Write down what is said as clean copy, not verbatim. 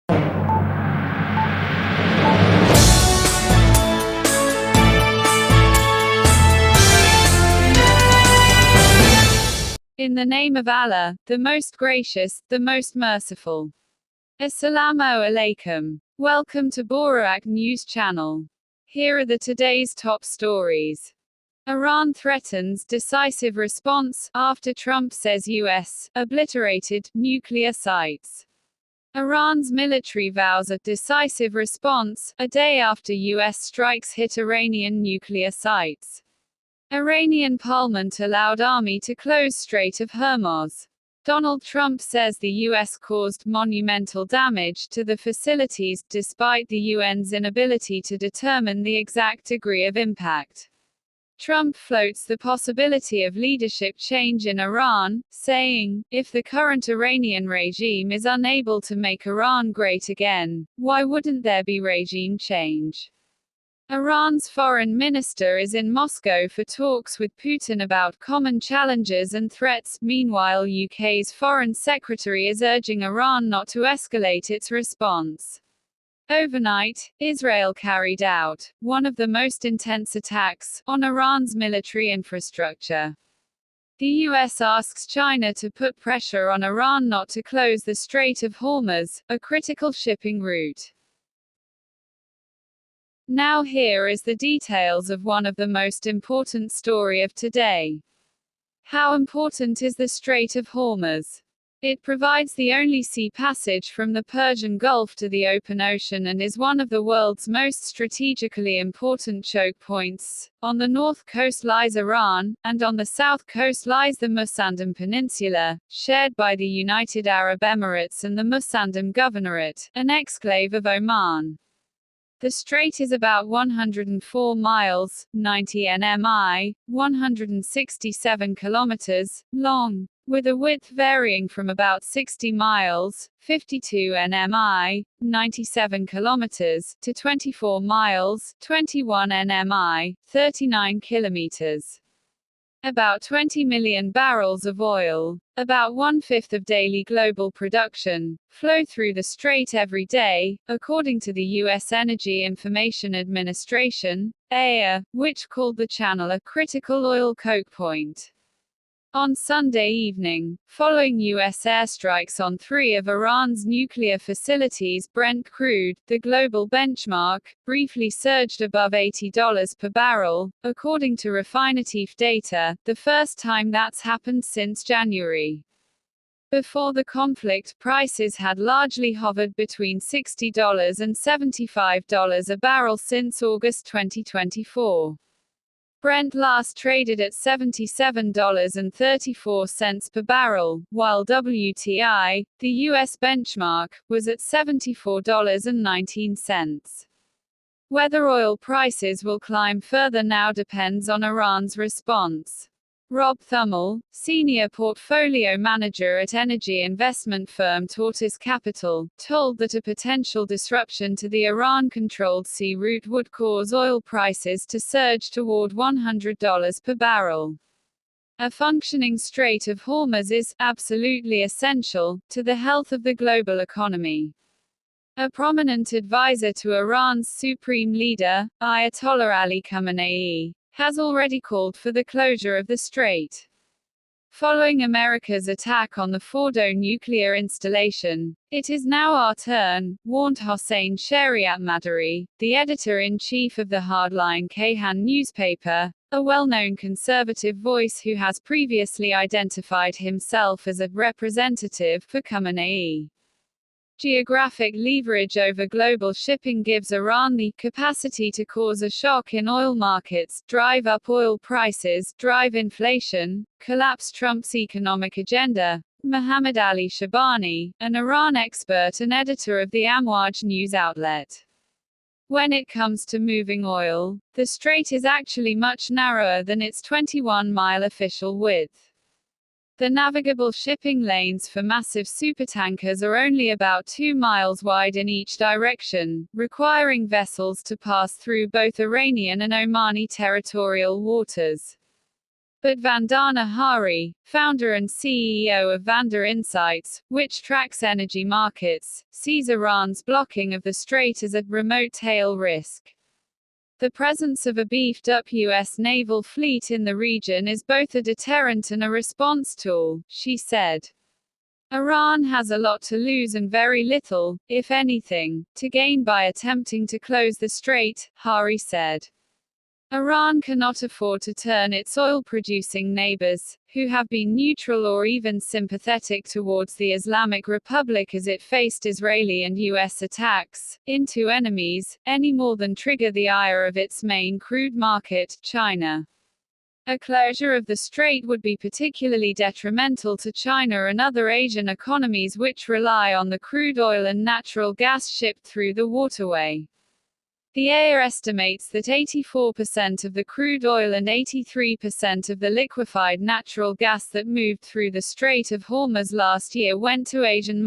In the name of Allah, the most gracious, the most merciful. Assalamu alaikum. Welcome to Borak News Channel. Here are today's top stories. Iran threatens decisive response after Trump says US obliterated nuclear sites. Iran's military vows a decisive response a day after US strikes hit Iranian nuclear sites. Iranian parliament allowed army to close Strait of Hormuz. Donald Trump says the U.S. caused monumental damage to the facilities, despite the UN's inability to determine the exact degree of impact. Trump floats the possibility of leadership change in Iran, saying, "If the current Iranian regime is unable to make Iran great again, why wouldn't there be regime change?" Iran's foreign minister is in Moscow for talks with Putin about common challenges and threats. Meanwhile, UK's foreign secretary is urging Iran not to escalate its response. Overnight, Israel carried out one of the most intense attacks on Iran's military infrastructure. The US asks China to put pressure on Iran not to close the Strait of Hormuz, a critical shipping route. Now here is the details of one of the most important story of today. How important is the Strait of Hormuz? It provides the only sea passage from the Persian Gulf to the open ocean and is one of the world's most strategically important choke points. On the north coast lies Iran, and on the south coast lies the Musandam Peninsula, shared by the United Arab Emirates and the Musandam Governorate, an exclave of Oman. The strait is about 104 miles, 90 nmi, 167 kilometers, long, with a width varying from about 60 miles, 52 nmi, 97 kilometers, to 24 miles, 21 nmi, 39 kilometers. About 20 million barrels of oil, about one-fifth of daily global production, flow through the strait every day, according to the U.S. Energy Information Administration, EIA, which called the channel a critical oil choke point. On Sunday evening, following U.S. airstrikes on 3 of Iran's nuclear facilities, Brent crude, the global benchmark, briefly surged above $80 per barrel, according to Refinitiv data, the first time that's happened since January. Before the conflict, prices had largely hovered between $60 and $75 a barrel since August 2024. Brent last traded at $77.34 per barrel, while WTI, the U.S. benchmark, was at $74.19. Whether oil prices will climb further now depends on Iran's response. Rob Thummel, senior portfolio manager at energy investment firm Tortoise Capital, told that a potential disruption to the Iran-controlled sea route would cause oil prices to surge toward $100 per barrel. A functioning Strait of Hormuz is absolutely essential to the health of the global economy. A prominent advisor to Iran's supreme leader, Ayatollah Ali Khamenei, has already called for the closure of the strait. Following America's attack on the Fordo nuclear installation, it is now our turn, warned Hossein Shariatmadari, the editor-in-chief of the hardline Kayhan newspaper, a well-known conservative voice who has previously identified himself as a representative for Khamenei. Geographic leverage over global shipping gives Iran the capacity to cause a shock in oil markets, drive up oil prices, drive inflation, collapse Trump's economic agenda. Mohammad Ali Shabani, an Iran expert and editor of the Amwaj news outlet. When it comes to moving oil, the strait is actually much narrower than its 21-mile official width. The navigable shipping lanes for massive supertankers are only about 2 miles wide in each direction, requiring vessels to pass through both Iranian and Omani territorial waters. But Vandana Hari, founder and CEO of Vanda Insights, which tracks energy markets, sees Iran's blocking of the strait as a remote tail risk. The presence of a beefed-up U.S. naval fleet in the region is both a deterrent and a response tool, she said. Iran has a lot to lose and very little, if anything, to gain by attempting to close the strait, Hari said. Iran cannot afford to turn its oil-producing neighbors, who have been neutral or even sympathetic towards the Islamic Republic as it faced Israeli and U.S. attacks, into enemies, any more than trigger the ire of its main crude market, China. A closure of the strait would be particularly detrimental to China and other Asian economies which rely on the crude oil and natural gas shipped through the waterway. The AIA estimates that 84% of the crude oil and 83% of the liquefied natural gas that moved through the Strait of Hormuz last year went to Asian